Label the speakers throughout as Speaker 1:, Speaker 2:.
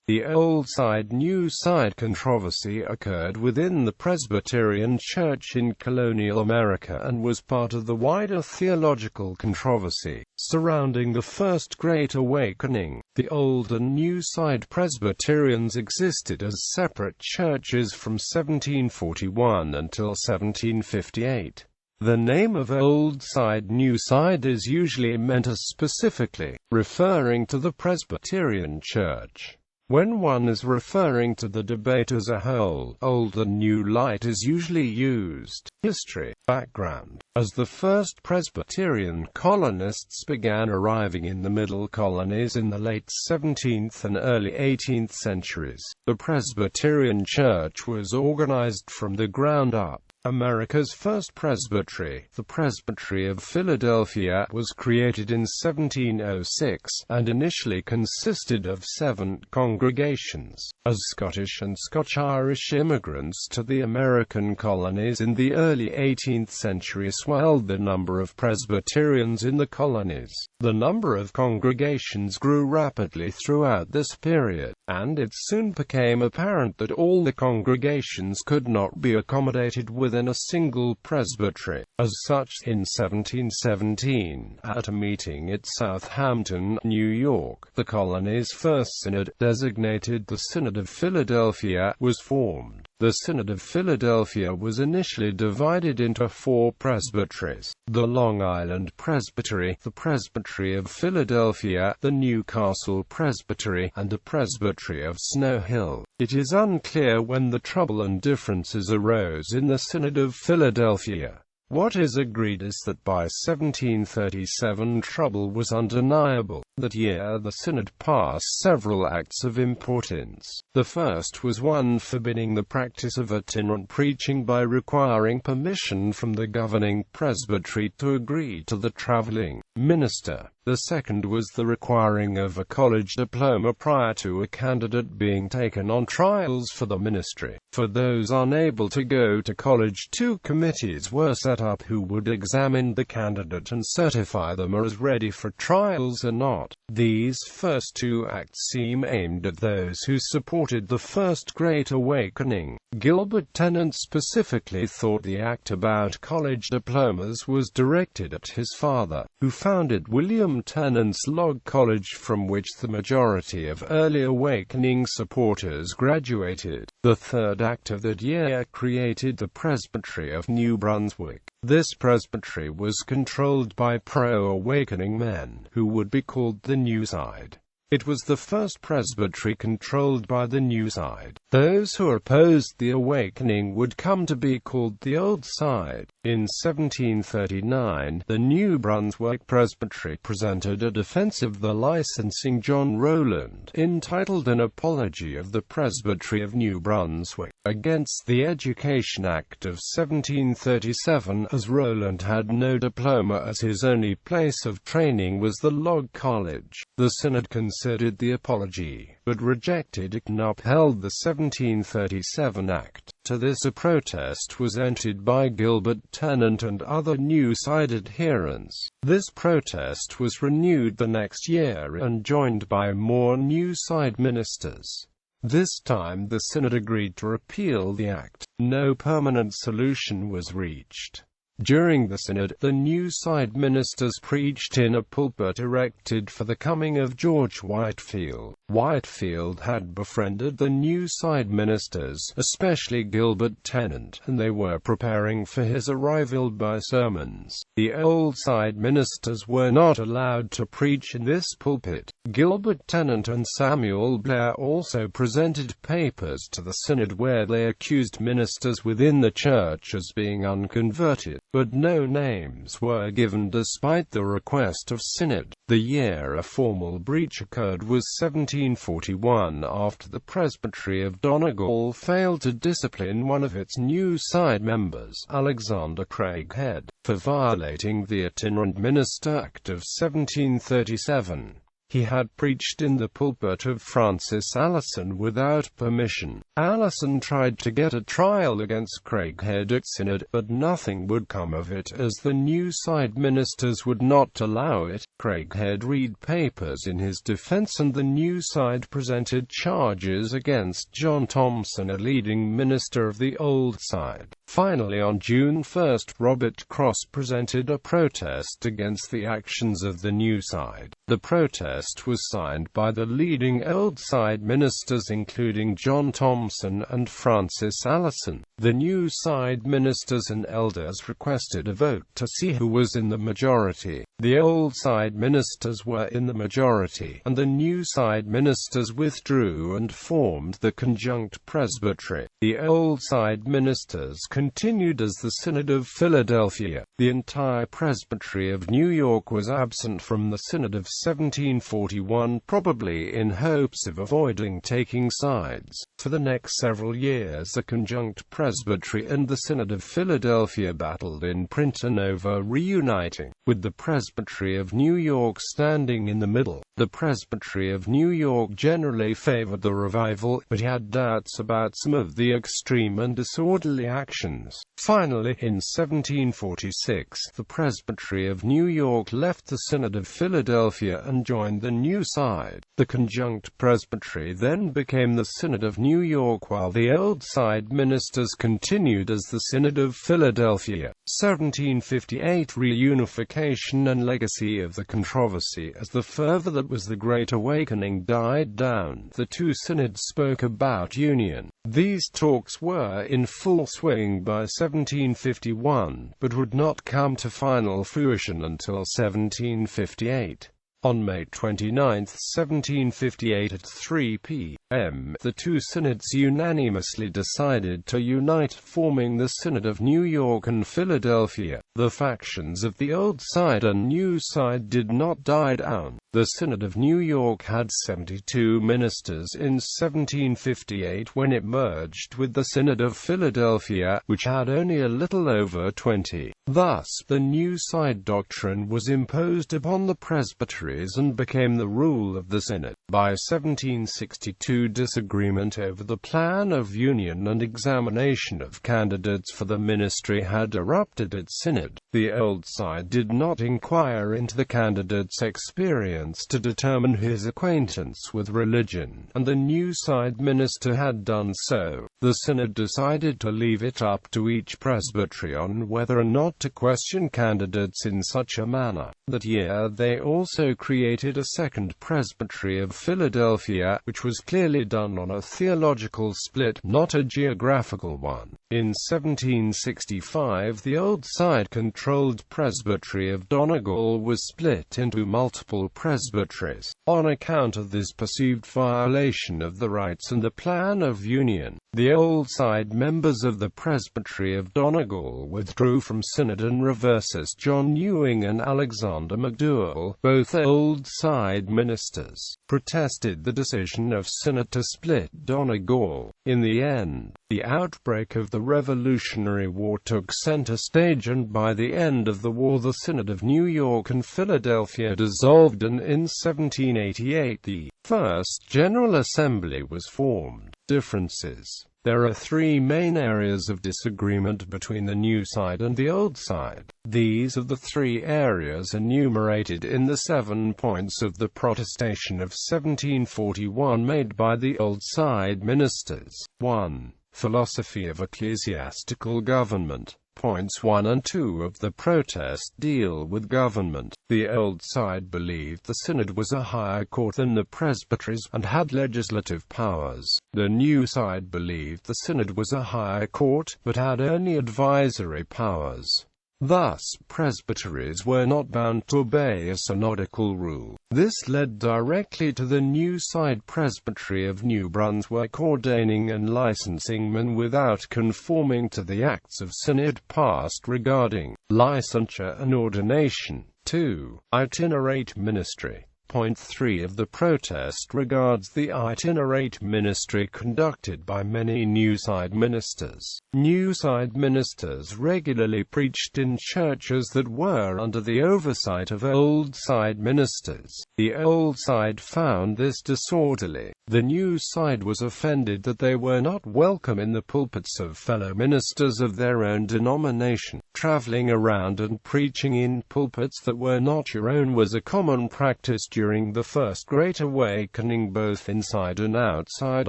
Speaker 1: The Old Side, New Side controversy occurred within the Presbyterian Church in Colonial America and was part of the wider theological controversy surrounding the First Great Awakening. The Old and New Side Presbyterians existed as separate churches from 1741 until 1758. The name of Old Side, New Side is usually meant as specifically referring to the Presbyterian Church. When one is referring to the debate as a whole, Old and New Light is usually used. History. Background. As the first Presbyterian colonists began arriving in the Middle Colonies in the late 17th and early 18th centuries, the Presbyterian Church was organized from the ground up. America's first presbytery, the Presbytery of Philadelphia, was created in 1706, and initially consisted of 7 congregations. As Scottish and Scotch-Irish immigrants to the American colonies in the early 18th century swelled the number of Presbyterians in the colonies, the number of congregations grew rapidly throughout this period, and it soon became apparent that all the congregations could not be accommodated within a single presbytery. As such, in 1717, at a meeting at Southampton, New York, the colony's first synod, designated the Synod of Philadelphia, was formed. The Synod of Philadelphia was initially divided into 4 presbyteries: the Long Island Presbytery, the Presbytery of Philadelphia, the Newcastle Presbytery, and the Presbytery of Snow Hill. It is unclear when the trouble and differences arose in the Synod of Philadelphia. What is agreed is that by 1737 trouble was undeniable. That year the Synod passed several acts of importance. The first was one forbidding the practice of itinerant preaching by requiring permission from the governing presbytery to agree to the traveling minister. The second was the requiring of a college diploma prior to a candidate being taken on trials for the ministry. For those unable to go to college, 2 committees were set up who would examine the candidate and certify them as ready for trials or not. These first 2 acts seem aimed at those who supported the First Great Awakening. Gilbert Tennant specifically thought the act about college diplomas was directed at his father, who founded William Tennant's Log College, from which the majority of early Awakening supporters graduated. The third act of that year created the Presbytery of New Brunswick. This presbytery was controlled by pro-Awakening men, who would be called the New Side. It was the first presbytery controlled by the New Side. Those who opposed the Awakening would come to be called the Old Side. In 1739, the New Brunswick Presbytery presented a defense of the licensing John Rowland, entitled An Apology of the Presbytery of New Brunswick, against the Education Act of 1737, as Rowland had no diploma, as his only place of training was the Log College. The Synod considered the apology, but rejected it and upheld the 1737 Act. To this a protest was entered by Gilbert Tennant and other New Side adherents. This protest was renewed the next year and joined by more New Side ministers. This time the Synod agreed to repeal the Act. No permanent solution was reached. During the Synod, the New Side ministers preached in a pulpit erected for the coming of George Whitefield. Whitefield had befriended the New Side ministers, especially Gilbert Tennant, and they were preparing for his arrival by sermons. The Old Side ministers were not allowed to preach in this pulpit. Gilbert Tennant and Samuel Blair also presented papers to the Synod where they accused ministers within the church as being unconverted, but no names were given despite the request of Synod. The year a formal breach occurred was 1741, after the Presbytery of Donegal failed to discipline one of its New Side members, Alexander Craighead, for violating the Itinerant Minister Act of 1737. He had preached in the pulpit of Francis Allison without permission. Allison tried to get a trial against Craighead at Synod, but nothing would come of it, as the New Side ministers would not allow it. Craighead read papers in his defense, and the New Side presented charges against John Thompson, a leading minister of the Old Side. Finally, on June 1, Robert Cross presented a protest against the actions of the New Side. The protest was signed by the leading Old Side ministers, including John Thompson and Francis Allison. The New Side ministers and elders requested a vote to see who was in the majority. The Old Side ministers were in the majority, and the New Side ministers withdrew and formed the conjunct presbytery. The Old Side ministers continued as the Synod of Philadelphia. The entire presbytery of New York was absent from the Synod of 1741, probably in hopes of avoiding taking sides. For the next several years, the conjunct presbytery and the Synod of Philadelphia battled in print and over reuniting, with the presbytery of New York standing in the middle. The presbytery of New York generally favored the revival, but had doubts about some of the extreme and disorderly actions. Finally, in 1746, the presbytery of New York left the Synod of Philadelphia and joined the New Side. The conjunct presbytery then became the Synod of New York, while the Old Side ministers continued as the Synod of Philadelphia. 1758 Reunification and legacy of the controversy. As the fervor that was the Great Awakening died down, the two synods spoke about union. These talks were in full swing by 1751, but would not come to final fruition until 1758. On May 29, 1758 at 3 p.m., the two synods unanimously decided to unite, forming the Synod of New York and Philadelphia. The factions of the Old Side and New Side did not die down. The Synod of New York had 72 ministers in 1758 when it merged with the Synod of Philadelphia, which had only a little over 20. Thus, the New Side doctrine was imposed upon the presbyteries and became the rule of the Synod. By 1762, disagreement over the plan of union and examination of candidates for the ministry had erupted at Synod. The Old Side did not inquire into the candidate's experience to determine his acquaintance with religion, and the New Side minister had done so. The Synod decided to leave it up to each presbytery on whether or not to question candidates in such a manner. That year they also created a second presbytery of Philadelphia, which was clearly done on a theological split, not a geographical one. In 1765, the Old Side-controlled presbytery of Donegal was split into multiple presbyteries. On account of this perceived violation of the rights and the plan of union, the Old Side members of the presbytery of Donegal withdrew from Synod and reverses John Ewing and Alexander McDowell, both Old Side ministers, protested the decision of Synod to split Donegal. In the end, the outbreak of the Revolutionary War took center stage, and by the end of the war the Synod of New York and Philadelphia dissolved, and in 1788 the First General Assembly was formed. Differences. There are three main areas of disagreement between the New Side and the Old Side. These are the three areas enumerated in the 7 points of the protestation of 1741 made by the Old Side ministers. 1. Philosophy of ecclesiastical government. Points 1 and 2 of the protest deal with government. The Old Side believed the Synod was a higher court than the presbyteries, and had legislative powers. The New Side believed the Synod was a higher court, but had only advisory powers. Thus, presbyteries were not bound to obey a synodical rule. This led directly to the New Side Presbytery of New Brunswick ordaining and licensing men without conforming to the Acts of Synod passed regarding licensure and ordination. 2. Itinerate ministry. Point 3 of the protest regards the Itinerate ministry conducted by many New Side ministers. New Side ministers regularly preached in churches that were under the oversight of Old Side ministers. The Old Side found this disorderly. The New Side was offended that they were not welcome in the pulpits of fellow ministers of their own denomination. Traveling around and preaching in pulpits that were not your own was a common practice during the First Great Awakening, both inside and outside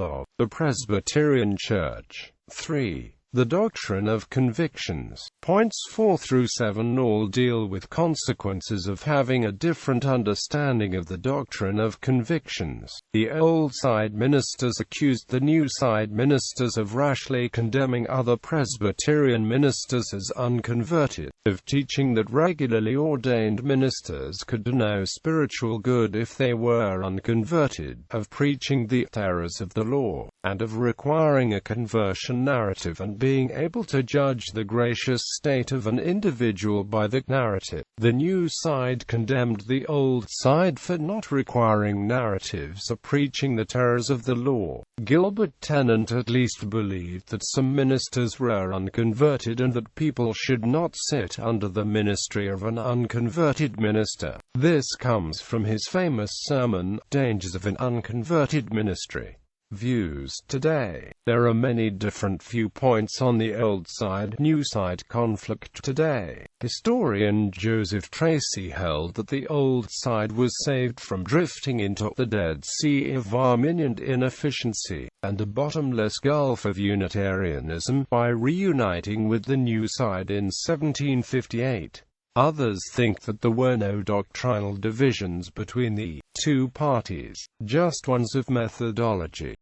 Speaker 1: of the Presbyterian Church. 3. The Doctrine of Convictions. Points 4 through 7 all deal with consequences of having a different understanding of the doctrine of convictions. The Old Side ministers accused the New Side ministers of rashly condemning other Presbyterian ministers as unconverted, of teaching that regularly ordained ministers could do no spiritual good if they were unconverted, of preaching the errors of the law, and of requiring a conversion narrative and being able to judge the gracious state of an individual by the narrative. The New Side condemned the Old Side for not requiring narratives or preaching the terrors of the law. Gilbert Tennant at least believed that some ministers were unconverted and that people should not sit under the ministry of an unconverted minister. This comes from his famous sermon, Dangers of an Unconverted Ministry. Views today. There are many different viewpoints on the Old Side-New Side conflict today. Historian Joseph Tracy held that the Old Side was saved from drifting into the Dead Sea of Arminian inefficiency, and a bottomless gulf of Unitarianism, by reuniting with the New Side in 1758. Others think that there were no doctrinal divisions between the two parties, just ones of methodology.